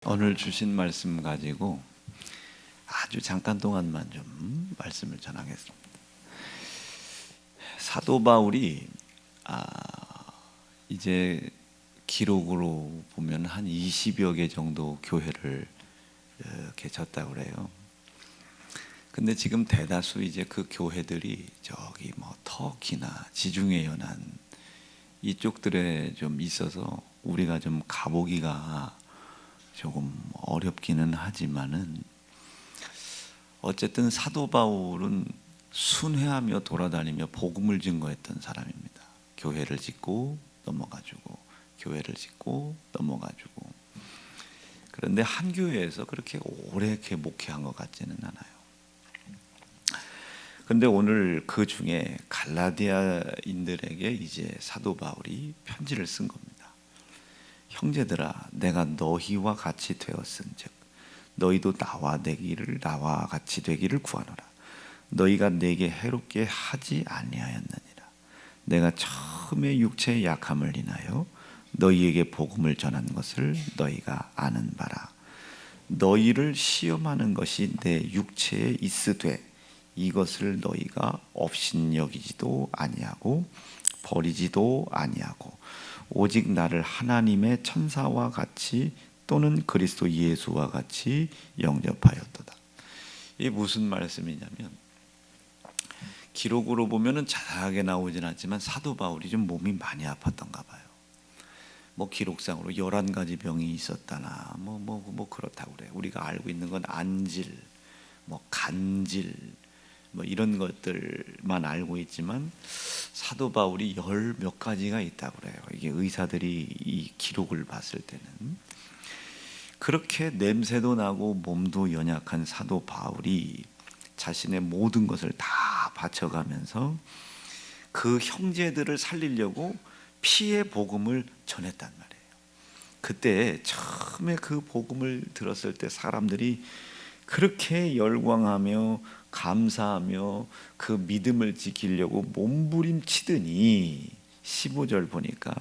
오늘 주신 말씀 가지고 아주 잠깐 동안만 좀 말씀을 전하겠습니다. 사도 바울이 이제 기록으로 보면 한 20여 개 정도 교회를 개쳤다고 그래요. 근데 지금 대다수 이제 그 교회들이 저기 뭐 터키나 지중해 연안 이쪽들에 좀 있어서 우리가 좀 가보기가 조금 어렵기는 하지만은 어쨌든 사도 바울은 순회하며 돌아다니며 복음을 증거했던 사람입니다. 교회를 짓고 넘어가지고 교회를 짓고 넘어가지고. 그런데 한 교회에서 그렇게 오래 이렇게 목회한 것 같지는 않아요. 그런데 오늘 그 중에 갈라디아인들에게 이제 사도 바울이 편지를 쓴 겁니다. 형제들아, 내가 너희와 같이 되었은즉 너희도 나와 같이 되기를 구하노라. 너희가 내게 해롭게 하지 아니하였느니라. 내가 처음에 육체의 약함을 인하여 너희에게 복음을 전한 것을 너희가 아는 바라. 너희를 시험하는 것이 내 육체에 있으되 이것을 너희가 업신여기지도 아니하고 버리지도 아니하고 오직 나를 하나님의 천사와 같이 또는 그리스도 예수와 같이 영접하였도다. 이게 무슨 말씀이냐면, 기록으로 보면은 자세하게 나오진 않지만 사도 바울이 좀 몸이 많이 아팠던가 봐요. 뭐 기록상으로 11가지 병이 있었다나 뭐 그렇다고 그래요. 우리가 알고 있는 건 안질, 뭐 간질, 뭐 이런 것들만 알고 있지만 사도 바울이 10몇 가지가 있다고 그래요. 이게 의사들이 이 기록을 봤을 때는 그렇게 냄새도 나고 몸도 연약한 사도 바울이 자신의 모든 것을 다 바쳐가면서 그 형제들을 살리려고 피의 복음을 전했단 말이에요. 그때 처음에 그 복음을 들었을 때 사람들이 그렇게 열광하며 감사하며 그 믿음을 지키려고 몸부림치더니 15절 보니까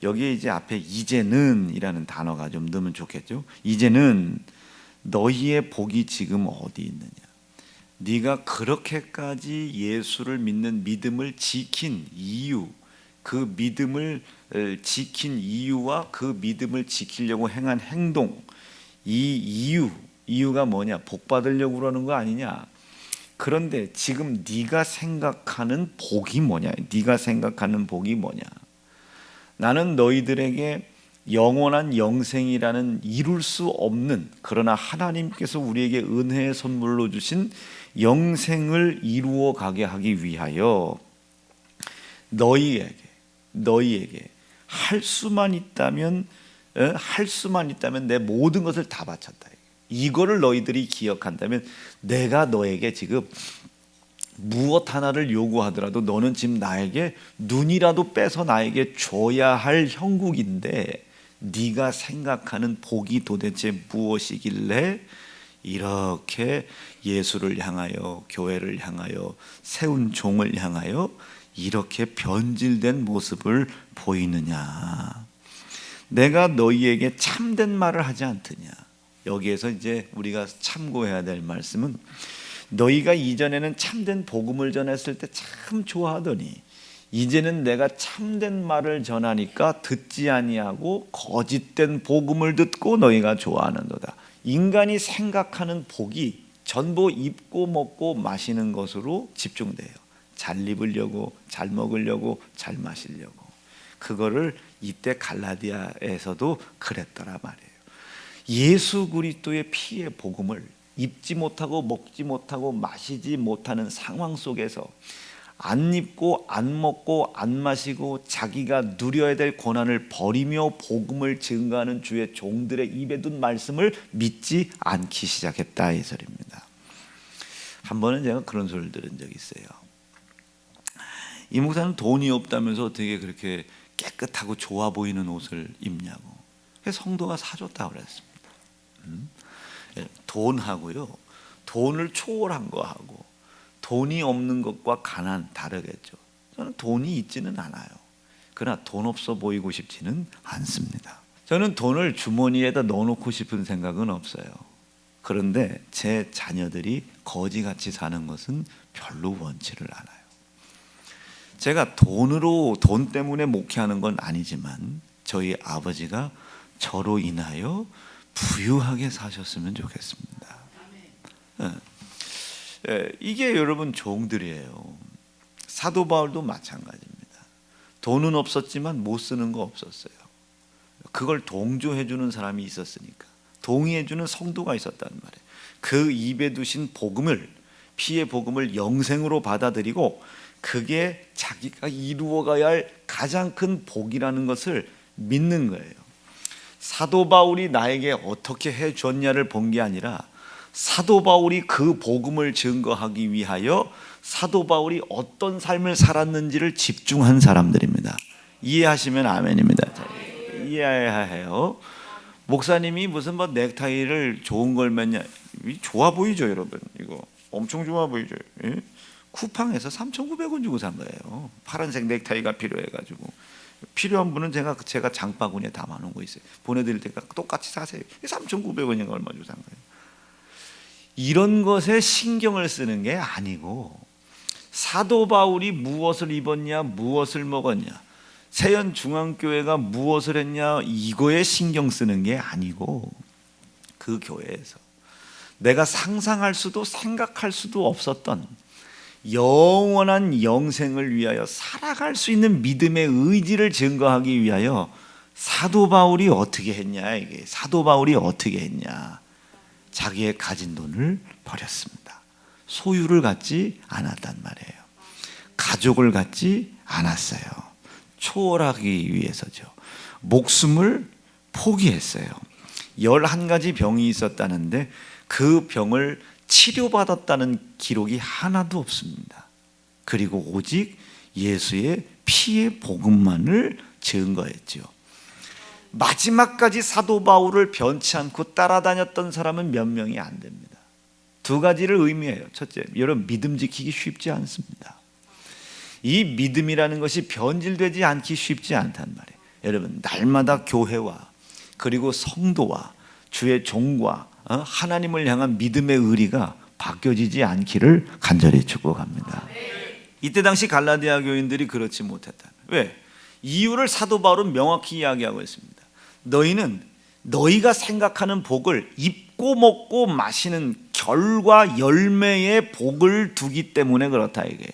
여기에 이제 앞에 이제는 이라는 단어가 좀 넣으면 좋겠죠. 이제는 너희의 복이 지금 어디 있느냐. 네가 그렇게까지 예수를 믿는 믿음을 지킨 이유, 그 믿음을 지킨 이유와 그 믿음을 지키려고 행한 행동, 이 이유가 뭐냐? 복 받으려고 그러는 거 아니냐? 그런데 지금 네가 생각하는 복이 뭐냐? 네가 생각하는 복이 뭐냐? 나는 너희들에게 영원한 영생이라는 이룰 수 없는, 그러나 하나님께서 우리에게 은혜의 선물로 주신 영생을 이루어 가게 하기 위하여 너희에게 할 수만 있다면 내 모든 것을 다 바쳤다. 이거를 너희들이 기억한다면 내가 너에게 지금 무엇 하나를 요구하더라도 너는 지금 나에게 눈이라도 빼서 나에게 줘야 할 형국인데 네가 생각하는 복이 도대체 무엇이길래 이렇게 예수를 향하여, 교회를 향하여, 세운 종을 향하여 이렇게 변질된 모습을 보이느냐. 내가 너희에게 참된 말을 하지 않더냐. 여기에서 이제 우리가 참고해야 될 말씀은, 너희가 이전에는 참된 복음을 전했을 때 참 좋아하더니 이제는 내가 참된 말을 전하니까 듣지 아니하고 거짓된 복음을 듣고 너희가 좋아하는도다. 인간이 생각하는 복이 전부 입고 먹고 마시는 것으로 집중돼요. 잘 입으려고, 잘 먹으려고, 잘 마시려고. 그거를 이때 갈라디아에서도 그랬더라 말이에요. 예수 그리스도의 피의 복음을 입지 못하고 먹지 못하고 마시지 못하는 상황 속에서 안 입고 안 먹고 안 마시고 자기가 누려야 될 고난을 버리며 복음을 증거하는 주의 종들의 입에 둔 말씀을 믿지 않기 시작했다, 이 소리입니다. 한 번은 제가 그런 소리를 들은 적이 있어요. 이 목사는 돈이 없다면서 어떻게 그렇게 깨끗하고 좋아 보이는 옷을 입냐고. 그래서 성도가 사줬다고 그랬습니다. 돈하고요, 돈을 초월한 거하고 돈이 없는 것과 가난 다르겠죠. 저는 돈이 있지는 않아요. 그러나 돈 없어 보이고 싶지는 않습니다. 저는 돈을 주머니에다 넣어놓고 싶은 생각은 없어요. 그런데 제 자녀들이 거지같이 사는 것은 별로 원치를 않아요. 제가 돈 때문에 목회하는 건 아니지만 저희 아버지가 저로 인하여 부유하게 사셨으면 좋겠습니다. 이게 여러분 종들이에요. 사도 바울도 마찬가지입니다. 돈은 없었지만 못 쓰는 거 없었어요. 그걸 동조해 주는 사람이 있었으니까, 동의해 주는 성도가 있었단 말이에요. 그 입에 두신 복음을, 피의 복음을 영생으로 받아들이고 그게 자기가 이루어가야 할 가장 큰 복이라는 것을 믿는 거예요. 사도 바울이 나에게 어떻게 해 줬냐를 본 게 아니라 사도 바울이 그 복음을 증거하기 위하여 사도 바울이 어떤 삶을 살았는지를 집중한 사람들입니다. 이해하시면 아멘입니다. 이해해야 해요. 목사님이 무슨 넥타이를 좋은 걸 맸냐, 좋아 보이죠 여러분? 이거 엄청 좋아 보이죠? 예? 쿠팡에서 3,900원 주고 산 거예요. 파란색 넥타이가 필요해가지고. 필요한 분은 제가 장바구니에 담아놓은 거 있어요. 보내드릴 테니까 똑같이 사세요. 3,900원인가 얼마 주고 산 거예요. 이런 것에 신경을 쓰는 게 아니고, 사도 바울이 무엇을 입었냐, 무엇을 먹었냐, 세연중앙교회가 무엇을 했냐, 이거에 신경 쓰는 게 아니고, 그 교회에서 내가 상상할 수도 생각할 수도 없었던 영원한 영생을 위하여 살아갈 수 있는 믿음의 의지를 증거하기 위하여 사도 바울이 어떻게 했냐, 이게 사도 바울이 어떻게 했냐, 자기의 가진 돈을 버렸습니다. 소유를 갖지 않았단 말이에요. 가족을 갖지 않았어요. 초월하기 위해서죠. 목숨을 포기했어요. 11가지 병이 있었다는데 그 병을 치료받았다는 기록이 하나도 없습니다. 그리고 오직 예수의 피의 복음만을 증거했죠. 마지막까지 사도 바울을 변치 않고 따라다녔던 사람은 몇 명이 안 됩니다. 2가지를 의미해요. 첫째, 여러분, 믿음 지키기 쉽지 않습니다. 이 믿음이라는 것이 변질되지 않기 쉽지 않단 말이에요. 여러분, 날마다 교회와 그리고 성도와 주의 종과 하나님을 향한 믿음의 의리가 바뀌어지지 않기를 간절히 축복합니다. 이때 당시 갈라디아 교인들이 그렇지 못했다. 왜? 이유를 사도 바울은 명확히 이야기하고 있습니다. 너희는 너희가 생각하는 복을 입고 먹고 마시는 결과 열매의 복을 두기 때문에 그렇다, 이게.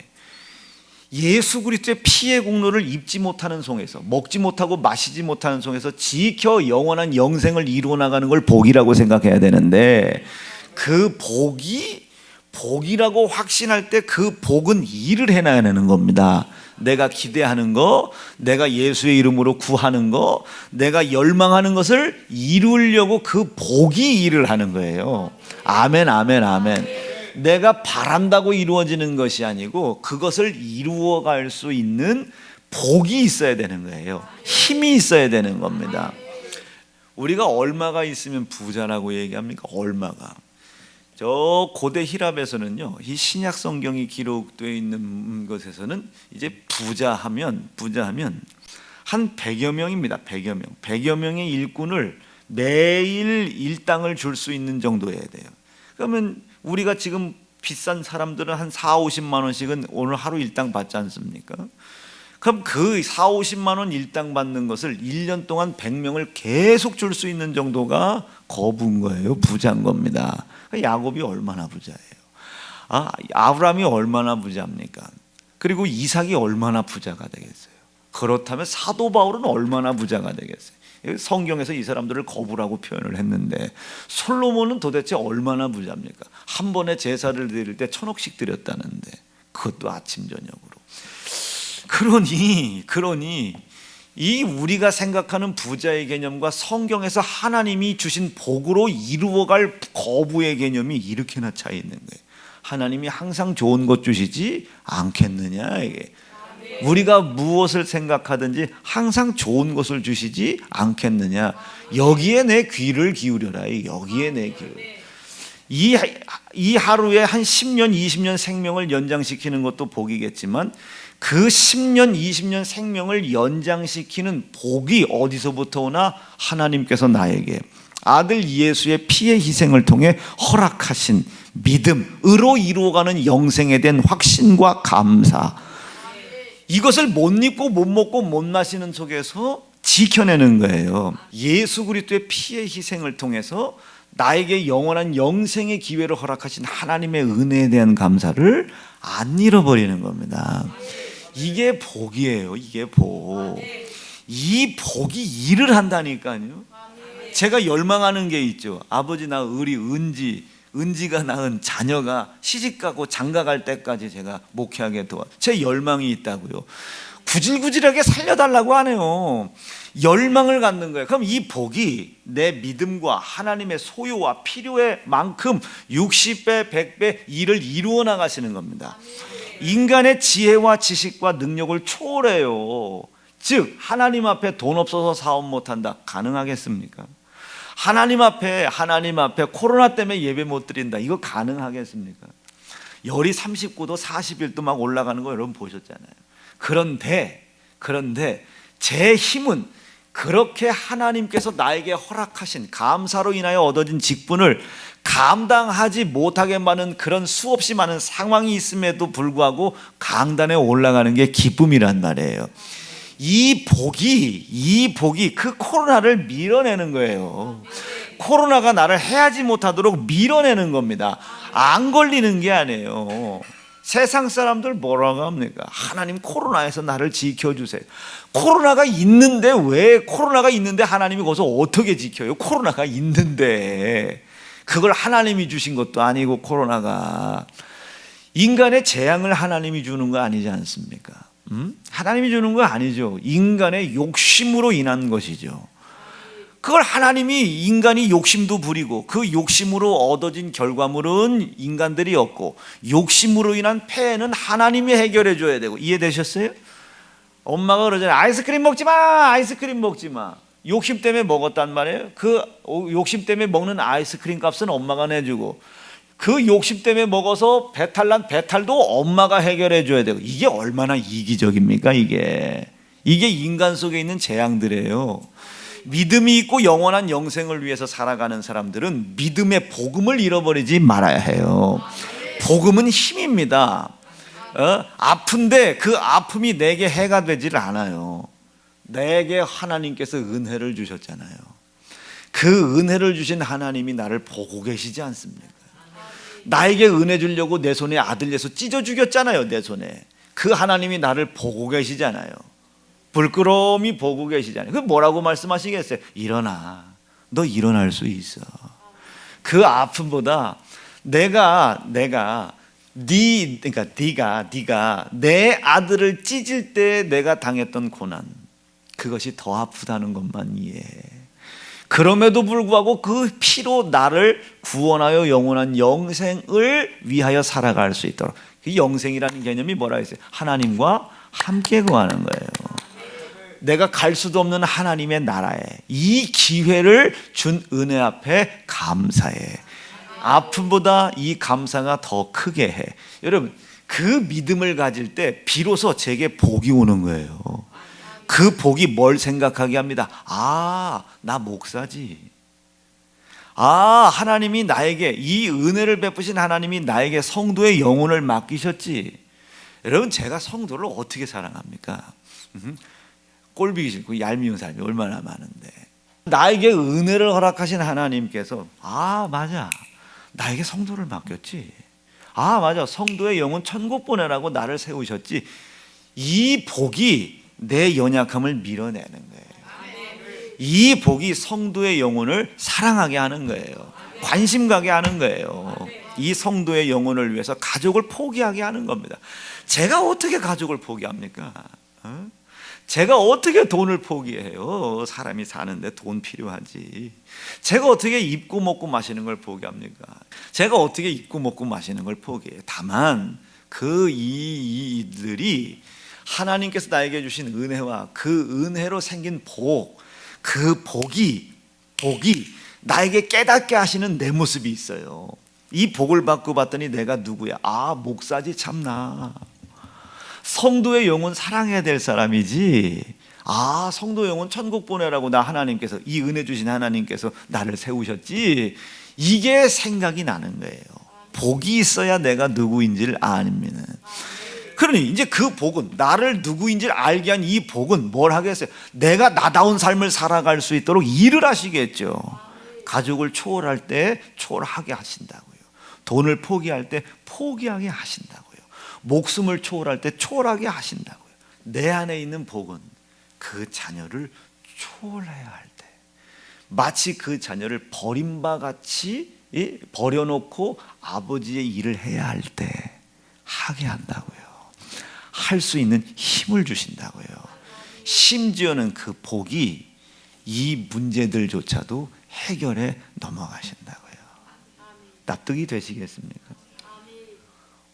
예수 그리스도의 피의 공로를 입지 못하는 속에서, 먹지 못하고 마시지 못하는 속에서 지켜 영원한 영생을 이루어 나가는 걸 복이라고 생각해야 되는데, 그 복이라고 확신할 때 그 복은 일을 해놔야 하는 겁니다. 내가 기대하는 거, 내가 예수의 이름으로 구하는 거, 내가 열망하는 것을 이루려고 그 복이 일을 하는 거예요. 아멘, 아멘, 아멘. 내가 바란다고 이루어지는 것이 아니고 그것을 이루어갈 수 있는 복이 있어야 되는 거예요. 힘이 있어야 되는 겁니다. 우리가 얼마가 있으면 부자라고 얘기합니까? 얼마가. 저 고대 히랍에서는요, 이 신약 성경이 기록되어 있는 것에서는 이제 부자하면 한 100여 명입니다. 100여 명의 일꾼을 매일 일당을 줄 수 있는 정도여야 돼요. 그러면 우리가 지금 비싼 사람들은 한 4, 50만 원씩은 오늘 하루 일당 받지 않습니까? 그럼 그 4, 50만 원 일당 받는 것을 1년 동안 100명을 계속 줄 수 있는 정도가 거부인 거예요. 부자인 겁니다. 야곱이 얼마나 부자예요? 아브라함이 얼마나 부자입니까? 그리고 이삭이 얼마나 부자가 되겠어요? 그렇다면 사도 바울은 얼마나 부자가 되겠어요? 성경에서 이 사람들을 거부라고 표현을 했는데, 솔로몬은 도대체 얼마나 부자입니까? 한 번에 제사를 드릴 때 1,000억씩 드렸다는데, 그것도 아침 저녁으로. 그러니 이 우리가 생각하는 부자의 개념과 성경에서 하나님이 주신 복으로 이루어갈 거부의 개념이 이렇게나 차이 있는 거예요. 하나님이 항상 좋은 것 주시지 않겠느냐, 이게. 우리가 무엇을 생각하든지 항상 좋은 것을 주시지 않겠느냐. 여기에 내 귀를 기울여라. 여기에 내 귀를. 이 하루에 한 10년, 20년 생명을 연장시키는 것도 복이겠지만, 그 10년, 20년 생명을 연장시키는 복이 어디서부터 오나? 하나님께서 나에게 아들 예수의 피의 희생을 통해 허락하신 믿음으로 이루어가는 영생에 대한 확신과 감사, 이것을 못 입고 못 먹고 못 마시는 속에서 지켜내는 거예요. 예수 그리스도의 피의 희생을 통해서 나에게 영원한 영생의 기회를 허락하신 하나님의 은혜에 대한 감사를 안 잃어버리는 겁니다. 이게 복이에요. 이게 복. 이 복이 일을 한다니까요. 제가 열망하는 게 있죠. 아버지 나 우리 은지가 낳은 자녀가 시집가고 장가갈 때까지 제가 목회하게 도와, 제 열망이 있다고요. 구질구질하게 살려달라고 하네요. 열망을 갖는 거예요. 그럼 이 복이 내 믿음과 하나님의 소유와 필요에 만큼 60배, 100배 일을 이루어 나가시는 겁니다. 인간의 지혜와 지식과 능력을 초월해요. 즉 하나님 앞에 돈 없어서 사업 못한다, 가능하겠습니까? 하나님 앞에 코로나 때문에 예배 못 드린다, 이거 가능하겠습니까? 열이 39도 41도 막 올라가는 거 여러분 보셨잖아요. 그런데 제 힘은 그렇게 하나님께서 나에게 허락하신 감사로 인하여 얻어진 직분을 감당하지 못하게 많은 그런 수없이 많은 상황이 있음에도 불구하고 강단에 올라가는 게 기쁨이란 말이에요. 이 복이 그 코로나를 밀어내는 거예요. 코로나가 나를 해하지 못하도록 밀어내는 겁니다. 안 걸리는 게 아니에요. 세상 사람들 뭐라고 합니까? 하나님 코로나에서 나를 지켜주세요. 코로나가 있는데 왜 코로나가 있는데 하나님이 거기서 어떻게 지켜요? 코로나가 있는데 그걸 하나님이 주신 것도 아니고, 코로나가 인간의 재앙을 하나님이 주는 거 아니지 않습니까? 하나님이 주는 거 아니죠. 인간의 욕심으로 인한 것이죠. 그걸 하나님이, 인간이 욕심도 부리고 그 욕심으로 얻어진 결과물은 인간들이 얻고, 욕심으로 인한 폐해는 하나님이 해결해 줘야 되고. 이해되셨어요? 엄마가 그러잖아요. 아이스크림 먹지 마, 아이스크림 먹지 마. 욕심 때문에 먹었단 말이에요. 그 욕심 때문에 먹는 아이스크림 값은 엄마가 내주고, 그 욕심 때문에 먹어서 배탈난 배탈도 엄마가 해결해 줘야 되고. 이게 얼마나 이기적입니까? 이게 인간 속에 있는 재앙들이에요. 믿음이 있고 영원한 영생을 위해서 살아가는 사람들은 믿음의 복음을 잃어버리지 말아야 해요. 복음은 힘입니다. 아픈데 그 아픔이 내게 해가 되질 않아요. 내게 하나님께서 은혜를 주셨잖아요. 그 은혜를 주신 하나님이 나를 보고 계시지 않습니까? 나에게 은혜 주려고 내 손에 아들 예수 찢어 죽였잖아요. 내 손에. 그 하나님이 나를 보고 계시잖아요. 불끄러미 보고 계시잖아요. 그 뭐라고 말씀하시겠어요? 일어나. 너 일어날 수 있어. 그 아픔보다 네가 내 아들을 찢을 때 내가 당했던 고난, 그것이 더 아프다는 것만 이해해. 그럼에도 불구하고 그 피로 나를 구원하여 영원한 영생을 위하여 살아갈 수 있도록. 그 영생이라는 개념이 뭐라 했어요? 하나님과 함께 거하는 거예요. 내가 갈 수도 없는 하나님의 나라에 이 기회를 준 은혜 앞에 감사해. 아픔보다 이 감사가 더 크게 해. 여러분, 그 믿음을 가질 때 비로소 제게 복이 오는 거예요. 그 복이 뭘 생각하게 합니다. 아, 나 목사지. 아, 하나님이 나에게, 이 은혜를 베푸신 하나님이 나에게 성도의 영혼을 맡기셨지. 여러분, 제가 성도를 어떻게 사랑합니까? 꼴보기 싫고 얄미운 사람이 얼마나 많은데, 나에게 은혜를 허락하신 하나님께서 아, 맞아, 나에게 성도를 맡겼지. 아, 맞아, 성도의 영혼 천국 보내라고 나를 세우셨지. 이 복이 내 연약함을 밀어내는 거예요. 이 복이 성도의 영혼을 사랑하게 하는 거예요. 관심 가게 하는 거예요. 이 성도의 영혼을 위해서 가족을 포기하게 하는 겁니다. 제가 어떻게 가족을 포기합니까? 제가 어떻게 돈을 포기해요? 사람이 사는데 돈 필요하지. 제가 어떻게 입고 먹고 마시는 걸 포기합니까? 제가 어떻게 입고 먹고 마시는 걸 포기해요? 다만 그 이들이 하나님께서 나에게 주신 은혜와 그 은혜로 생긴 복, 그 복이 나에게 깨닫게 하시는 내 모습이 있어요. 이 복을 받고 봤더니 내가 누구야? 아, 목사지. 참나, 성도의 영혼 사랑해야 될 사람이지. 아, 성도 영혼 천국 보내라고 나 하나님께서, 이 은혜 주신 하나님께서 나를 세우셨지, 이게 생각이 나는 거예요. 복이 있어야 내가 누구인지를 아는. 그러니 이제 그 복은, 나를 누구인지를 알게 한 이 복은 뭘 하겠어요? 내가 나다운 삶을 살아갈 수 있도록 일을 하시겠죠. 가족을 초월할 때 초월하게 하신다고요. 돈을 포기할 때 포기하게 하신다고요. 목숨을 초월할 때 초월하게 하신다고요. 내 안에 있는 복은 그 자녀를 초월해야 할 때, 마치 그 자녀를 버림바 같이 버려놓고 아버지의 일을 해야 할 때 하게 한다고요. 할 수 있는 힘을 주신다고요. 심지어는 그 복이 이 문제들조차도 해결해 넘어가신다고요. 납득이 되시겠습니까?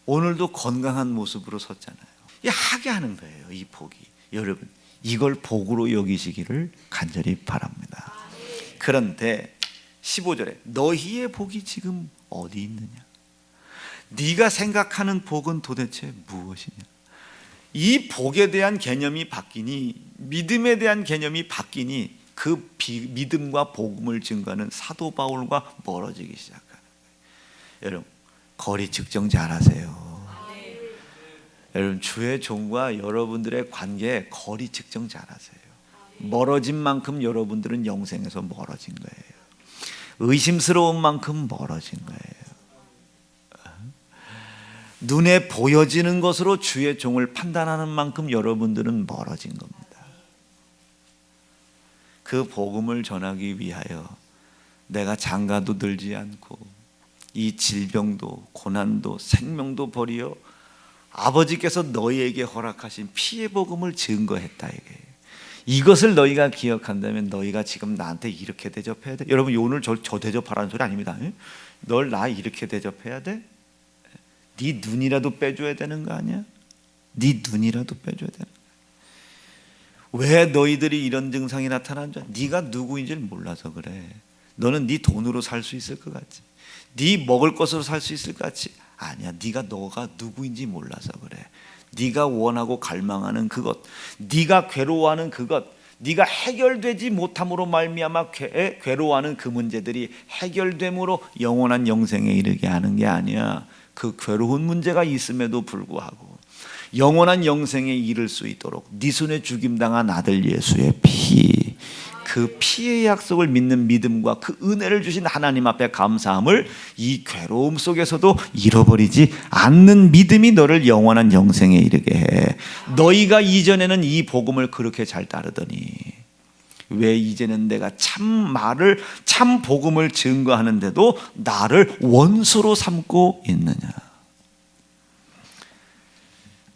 오늘도 건강한 모습으로 섰잖아요. 하게 하는 거예요. 이 복이. 여러분, 이걸 복으로 여기시기를 간절히 바랍니다. 그런데 15절에 너희의 복이 지금 어디 있느냐? 네가 생각하는 복은 도대체 무엇이냐? 이 복에 대한 개념이 바뀌니, 믿음에 대한 개념이 바뀌니 그 믿음과 복음을 증거하는 사도 바울과 멀어지기 시작하는 거예요. 여러분, 거리 측정 잘하세요. 여러분, 주의 종과 여러분들의 관계에 거리 측정 잘하세요. 멀어진 만큼 여러분들은 영생에서 멀어진 거예요. 의심스러운 만큼 멀어진 거예요. 눈에 보여지는 것으로 주의 종을 판단하는 만큼 여러분들은 멀어진 겁니다. 그 복음을 전하기 위하여 내가 장가도 들지 않고 이 질병도 고난도 생명도 버리어 아버지께서 너희에게 허락하신 피의 복음을 증거했다. 이것을 너희가 기억한다면 너희가 지금 나한테 이렇게 대접해야 돼. 여러분, 오늘 저 대접하라는 소리 아닙니다. 널 나 이렇게 대접해야 돼? 네 눈이라도 빼줘야 되는 거 아니야? 네 눈이라도 빼줘야 되는 거야. 왜 너희들이 이런 증상이 나타난 줄? 네가 누구인지를 몰라서 그래. 너는 네 돈으로 살 수 있을 것 같지? 네 먹을 것으로 살 수 있을 것 같지? 아니야. 너가 누구인지 몰라서 그래. 네가 원하고 갈망하는 그것, 네가 괴로워하는 그것, 네가 해결되지 못함으로 말미암아 괴로워하는 그 문제들이 해결됨으로 영원한 영생에 이르게 하는 게 아니야. 그 괴로운 문제가 있음에도 불구하고 영원한 영생에 이를 수 있도록 네 손에 죽임당한 아들 예수의 피, 그 피의 약속을 믿는 믿음과 그 은혜를 주신 하나님 앞에 감사함을 이 괴로움 속에서도 잃어버리지 않는 믿음이 너를 영원한 영생에 이르게 해. 너희가 이전에는 이 복음을 그렇게 잘 따르더니 왜 이제는 내가 참 말을, 참 복음을 증거하는데도 나를 원수로 삼고 있느냐?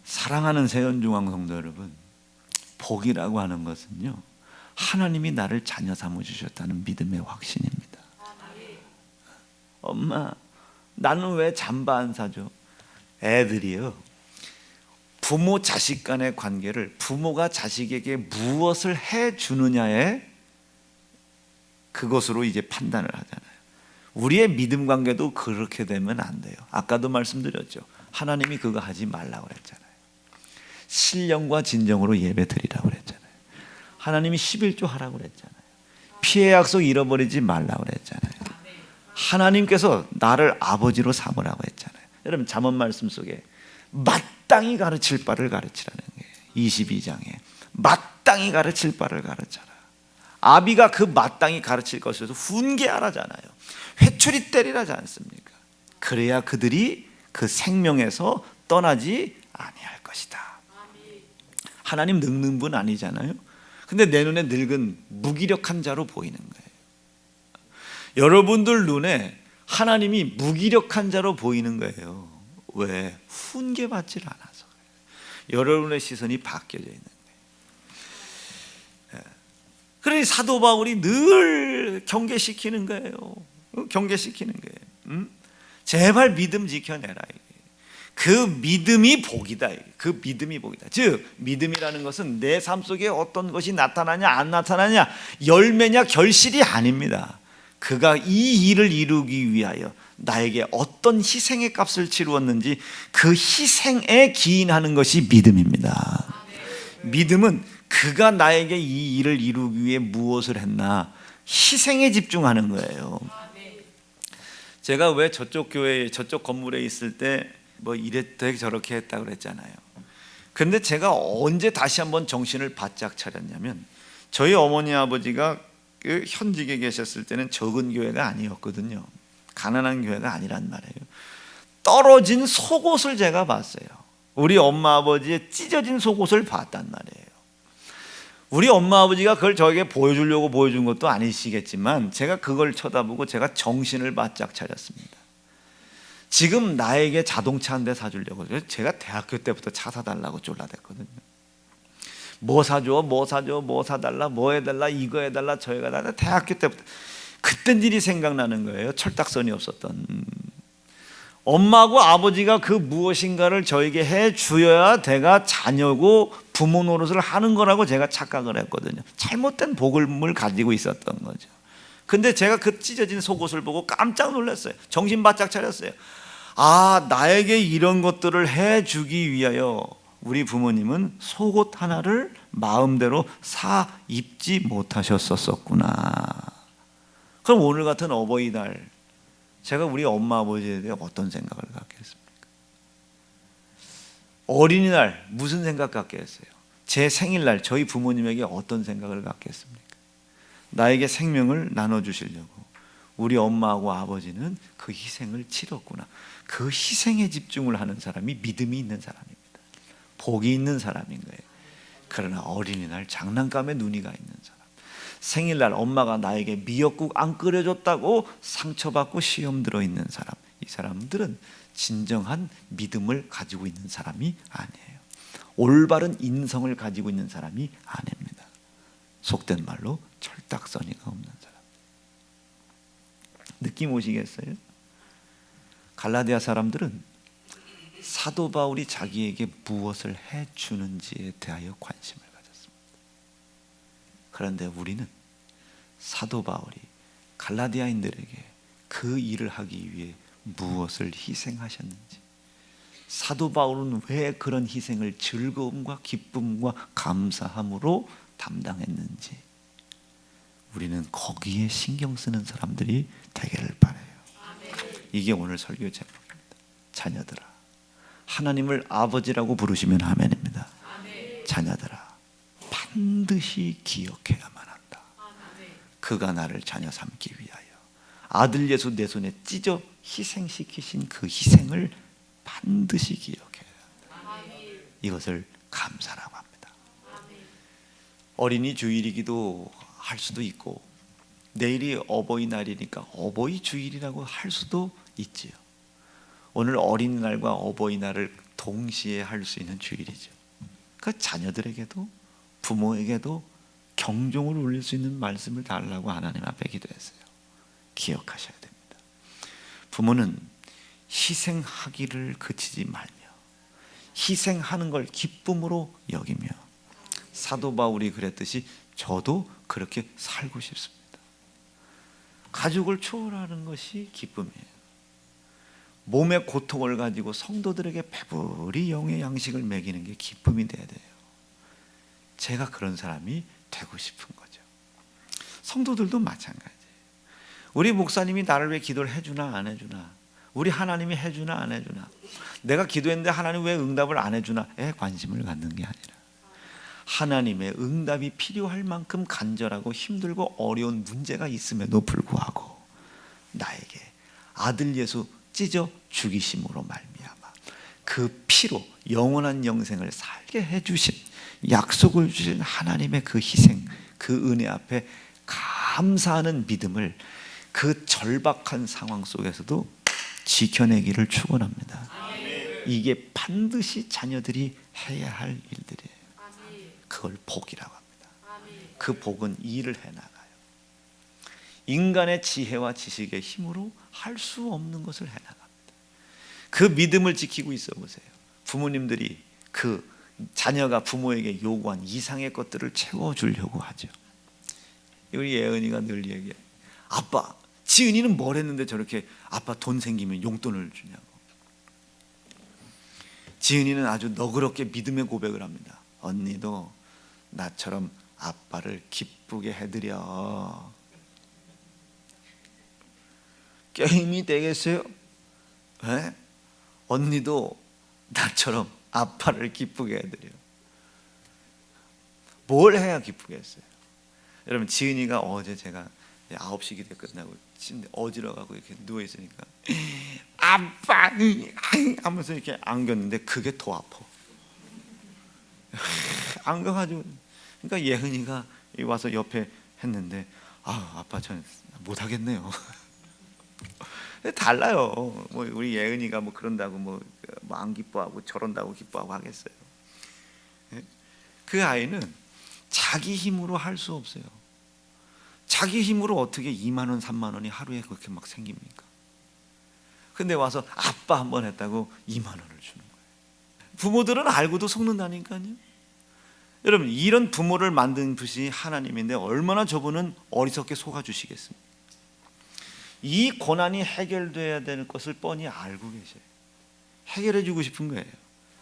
사랑하는 세연중앙 성도 여러분, 복이라고 하는 것은요, 하나님이 나를 자녀 삼아주셨다는 믿음의 확신입니다. 엄마, 나는 왜 잠바 안 사줘? 애들이요, 부모 자식 간의 관계를 부모가 자식에게 무엇을 해주느냐에 그것으로 이제 판단을 하잖아요. 우리의 믿음 관계도 그렇게 되면 안 돼요. 아까도 말씀드렸죠. 하나님이 그거 하지 말라고 그랬잖아요. 신령과 진정으로 예배 드리라고 그랬잖아요. 하나님이 11조 하라고 그랬잖아요. 피의 약속 잃어버리지 말라고 그랬잖아요. 하나님께서 나를 아버지로 삼으라고 했잖아요. 여러분, 잠언 말씀 속에 마땅히 가르칠 바를 가르치라는 거예요. 22장에 마땅히 가르칠 바를 가르쳐라. 아비가 그 마땅히 가르칠 것에서 훈계하라잖아요. 회초리 때리라지 않습니까? 그래야 그들이 그 생명에서 떠나지 아니할 것이다. 하나님 늙는 분 아니잖아요. 근데 내 눈에 늙은 무기력한 자로 보이는 거예요. 여러분들 눈에 하나님이 무기력한 자로 보이는 거예요. 왜? 훈계받질 않아서 그래요. 여러분의 시선이 바뀌어져 있는 거예요. 그러니 사도 바울이 늘 경계시키는 거예요. 경계시키는 거예요. 제발 믿음 지켜내라. 그 믿음이 복이다. 그 믿음이 복이다. 즉, 믿음이라는 것은 내 삶 속에 어떤 것이 나타나냐 안 나타나냐, 열매냐 결실이 아닙니다. 그가 이 일을 이루기 위하여 나에게 어떤 희생의 값을 치루었는지 그 희생에 기인하는 것이 믿음입니다. 믿음은 그가 나에게 이 일을 이루기 위해 무엇을 했나 희생에 집중하는 거예요. 제가 왜 저쪽 교회 저쪽 건물에 있을 때 뭐 이랬다 저렇게 했다 그랬잖아요. 근데 제가 언제 다시 한번 정신을 바짝 차렸냐면 저희 어머니 아버지가 그 현직에 계셨을 때는 적은 교회가 아니었거든요. 가난한 교회가 아니란 말이에요. 떨어진 속옷을 제가 봤어요. 우리 엄마 아버지의 찢어진 속옷을 봤단 말이에요. 우리 엄마 아버지가 그걸 저에게 보여주려고 보여준 것도 아니시겠지만 제가 그걸 쳐다보고 제가 정신을 바짝 차렸습니다. 지금 나에게 자동차 한 대 사주려고 제가 대학교 때부터 차 사달라고 쫄라댔거든요. 뭐 사줘, 뭐 사줘, 뭐 사달라, 뭐 해달라, 이거 해달라, 저 해달라. 대학교 때부터 그땐 일이 생각나는 거예요. 철딱선이 없었던. 엄마하고 아버지가 그 무엇인가를 저에게 해주어야 내가 자녀고 부모 노릇을 하는 거라고 제가 착각을 했거든요. 잘못된 복음을 가지고 있었던 거죠. 근데 제가 그 찢어진 속옷을 보고 깜짝 놀랐어요. 정신 바짝 차렸어요. 아, 나에게 이런 것들을 해주기 위하여 우리 부모님은 속옷 하나를 마음대로 사 입지 못하셨었구나. 그럼 오늘 같은 어버이날 제가 우리 엄마 아버지에 대해 어떤 생각을 갖겠습니까? 어린이날 무슨 생각 갖겠어요? 제 생일날 저희 부모님에게 어떤 생각을 갖겠습니까? 나에게 생명을 나눠주시려고 우리 엄마하고 아버지는 그 희생을 치렀구나. 그 희생에 집중을 하는 사람이 믿음이 있는 사람입니다. 복이 있는 사람인 거예요. 그러나 어린이날 장난감에 눈이 가 있는 사람, 생일날 엄마가 나에게 미역국 안 끓여줬다고 상처받고 시험 들어있는 사람, 이 사람들은 진정한 믿음을 가지고 있는 사람이 아니에요. 올바른 인성을 가지고 있는 사람이 아닙니다. 속된 말로 철딱서니가 없는 사람. 느낌 오시겠어요? 갈라디아 사람들은 사도 바울이 자기에게 무엇을 해주는지에 대하여 관심을 가졌습니다. 그런데 우리는 사도 바울이 갈라디아인들에게 그 일을 하기 위해 무엇을 희생하셨는지, 사도 바울은 왜 그런 희생을 즐거움과 기쁨과 감사함으로 담당했는지, 우리는 거기에 신경 쓰는 사람들이 되기를 바라요. 이게 오늘 설교 제목입니다. 자녀들아, 하나님을 아버지라고 부르시면 아멘입니다. 자녀들아, 반드시 기억해야만 한다. 그가 나를 자녀 삼기 위하여 아들 예수 내 손에 찢어 희생시키신 그 희생을 반드시 기억해야 한다. 이것을 감사라고 합니다. 어린이 주일이기도 할 수도 있고, 내일이 어버이날이니까 어버이 주일이라고 할 수도 있지요. 오늘 어린이날과 어버이날을 동시에 할 수 있는 주일이죠. 그러니까 자녀들에게도 부모에게도 경종을 울릴 수 있는 말씀을 달라고 하나님 앞에 기도했어요. 기억하셔야 됩니다. 부모는 희생하기를 그치지 말며 희생하는 걸 기쁨으로 여기며, 사도 바울이 그랬듯이 저도 그렇게 살고 싶습니다. 가족을 초월하는 것이 기쁨이에요. 몸의 고통을 가지고 성도들에게 배불리 영의 양식을 먹이는 게 기쁨이 돼야 돼요. 제가 그런 사람이 되고 싶은 거죠. 성도들도 마찬가지예요. 우리 목사님이 나를 왜 기도를 해주나 안 해주나, 우리 하나님이 해주나 안 해주나, 내가 기도했는데 하나님 왜 응답을 안 해주나에 관심을 갖는 게 아니라, 하나님의 응답이 필요할 만큼 간절하고 힘들고 어려운 문제가 있음에도 불구하고 나에게 아들 예수 찢어 죽이심으로 말미암아 그 피로 영원한 영생을 살게 해주신, 약속을 주신 하나님의 그 희생, 그 은혜 앞에 감사하는 믿음을 그 절박한 상황 속에서도 지켜내기를 축원합니다. 이게 반드시 자녀들이 해야 할 일들이에요. 그걸 복이라고 합니다. 그 복은 일을 해나가요. 인간의 지혜와 지식의 힘으로 할 수 없는 것을 해나갑니다. 그 믿음을 지키고 있어 보세요. 부모님들이 그 자녀가 부모에게 요구한 이상의 것들을 채워주려고 하죠. 우리 예은이가 늘 얘기해. 아빠, 지은이는 뭘 했는데 저렇게 아빠 돈 생기면 용돈을 주냐고. 지은이는 아주 너그럽게 믿음의 고백을 합니다. 언니도 나처럼 아빠를 기쁘게 해드려. 게임이 되겠어요? 에? 언니도 나처럼 아빠를 기쁘게 해드려. 뭘 해야 기쁘게 했어요? 여러분, 지은이가 어제 제가 9시 기대 끝나고 침대 어지러워가고 이렇게 누워있으니까 아빠 하면서 이렇게 안겼는데 그게 더 아파. 안겨가지고, 그러니까 예은이가 와서 옆에 했는데 아빠 전 못하겠네요. 달라요. 뭐 우리 예은이가 뭐 그런다고 뭐 안 기뻐하고 저런다고 기뻐하고 하겠어요? 그 아이는 자기 힘으로 할 수 없어요. 자기 힘으로 어떻게 2만 원, 3만 원이 하루에 그렇게 막 생깁니까? 근데 와서 아빠 한 번 했다고 2만 원을 주는 거예요. 부모들은 알고도 속는다니까요. 여러분, 이런 부모를 만든 분이 하나님인데 얼마나 저분은 어리석게 속아주시겠습니까? 이 고난이 해결돼야 되는 것을 뻔히 알고 계셔요. 해결해 주고 싶은 거예요.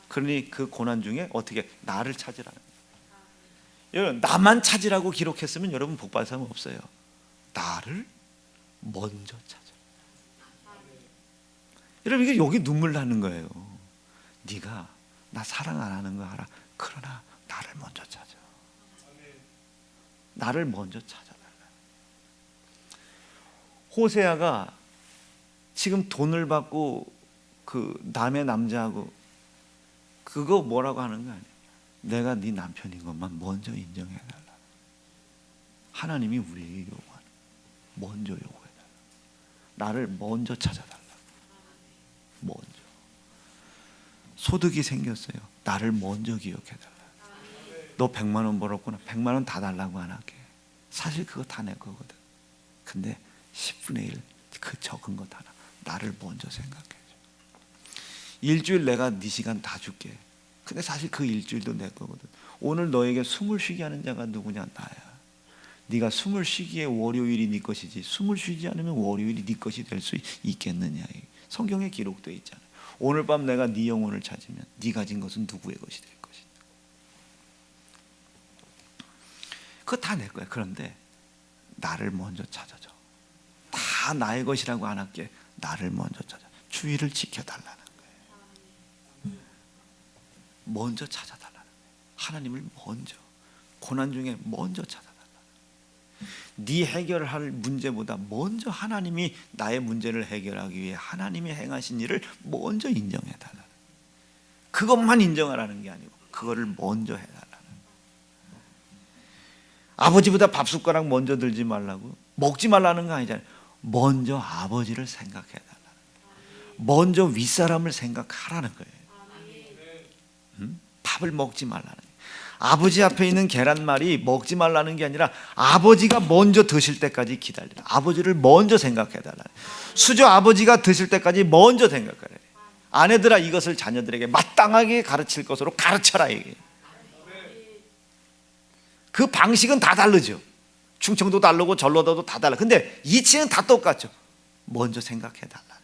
그러니 그 고난 중에 어떻게 나를 찾으라는 거예요. 여러분, 나만 찾으라고 기록했으면 여러분 복받을 사람 없어요. 나를 먼저 찾아. 여러분, 이게 여기 눈물 나는 거예요. 네가 나 사랑 안 하는 거 알아. 그러나 나를 먼저 찾아. 나를 먼저 찾아달라. 호세아가 지금 돈을 받고 그 남의 남자하고 그거 뭐라고 하는 거 아니에요. 내가 네 남편인 것만 먼저 인정해달라. 하나님이 우리에게 요구하는, 먼저 요구해달라. 나를 먼저 찾아달라. 먼저. 소득이 생겼어요. 나를 먼저 기억해달라. 너 100만 원 벌었구나. 100만 원 다 달라고 안 할게. 사실 그거 다 내 거거든. 근데 10분의 1 그 적은 것 하나 나를 먼저 생각해줘. 일주일 내가 네 시간 다 줄게. 근데 사실 그 일주일도 내 거거든. 오늘 너에게 숨을 쉬게 하는 자가 누구냐? 나야. 네가 숨을 쉬기에 월요일이 네 것이지 숨을 쉬지 않으면 월요일이 네 것이 될 수 있겠느냐. 성경에 기록되어 있잖아요. 오늘 밤 내가 네 영혼을 찾으면 네 가진 것은 누구의 것이 될 것이다. 그거 다 내 거야. 그런데 나를 먼저 찾아줘. 다 나의 것이라고 안 할게. 나를 먼저 찾아. 주의를 지켜달라는 거예요. 먼저 찾아달라는 거예요. 하나님을 먼저, 고난 중에 먼저 찾아달라. 네 해결할 문제보다 먼저 하나님이 나의 문제를 해결하기 위해 하나님이 행하신 일을 먼저 인정해달라. 그것만 인정하라는 게 아니고 그거를 먼저 해달라는. 아버지보다 밥숟가락 먼저 들지 말라고, 먹지 말라는 거 아니잖아요. 먼저 아버지를 생각해달라는 거예요. 먼저 윗사람을 생각하라는 거예요. 밥을 먹지 말라는 거예요. 아버지 앞에 있는 계란말이 먹지 말라는 게 아니라 아버지가 먼저 드실 때까지 기다리라. 아버지를 먼저 생각해달라. 수저 아버지가 드실 때까지 먼저 생각하라. 아내들아, 이것을 자녀들에게 마땅하게 가르칠 것으로 가르쳐라. 이게. 그 방식은 다 다르죠. 충청도 다르고 전라도도 다 달라. 근데 이치는 다 똑같죠. 먼저 생각해달라.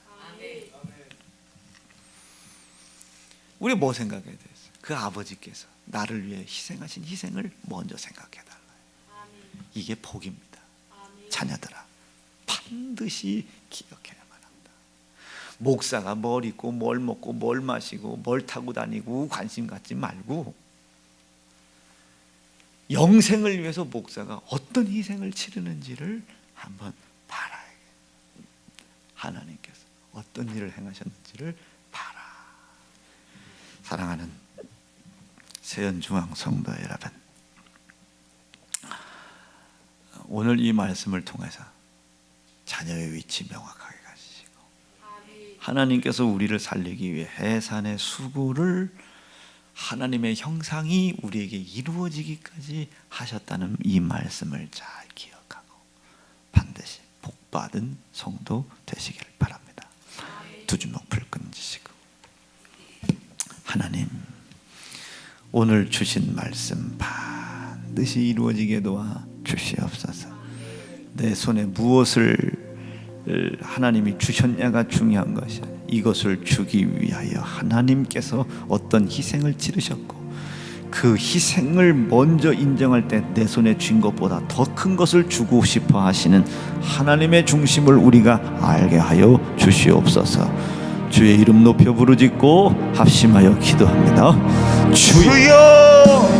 우리 뭐 생각해야 돼요? 그 아버지께서 나를 위해 희생하신 희생을 먼저 생각해달라. 이게 복입니다. 자녀들아, 반드시 기억해야만 한다. 목사가 뭘 입고 뭘 먹고 뭘 마시고 뭘 타고 다니고 관심 갖지 말고 영생을 위해서 목사가 어떤 희생을 치르는지를 한번 봐라. 하나님께서 어떤 일을 행하셨는지를 봐라. 사랑하는 세연중앙 성도 여러분, 오늘 이 말씀을 통해서 자녀의 위치 명확하게 가지시고 하나님께서 우리를 살리기 위해 해산의 수고를 하나님의 형상이 우리에게 이루어지기까지 하셨다는 이 말씀을 잘 기억하고 반드시 복받은 성도 되시길 바랍니다. 두 주먹 불끈 쥐시고, 하나님, 오늘 주신 말씀 반드시 이루어지게 도와 주시옵소서. 내 손에 무엇을 하나님이 주셨냐가 중요한 것이 아니라 이것을 주기 위하여 하나님께서 어떤 희생을 치르셨고 그 희생을 먼저 인정할 때 내 손에 쥔 것보다 더 큰 것을 주고 싶어 하시는 하나님의 중심을 우리가 알게 하여 주시옵소서. 주의 이름 높여 부르짖고 합심하여 기도합니다. 주여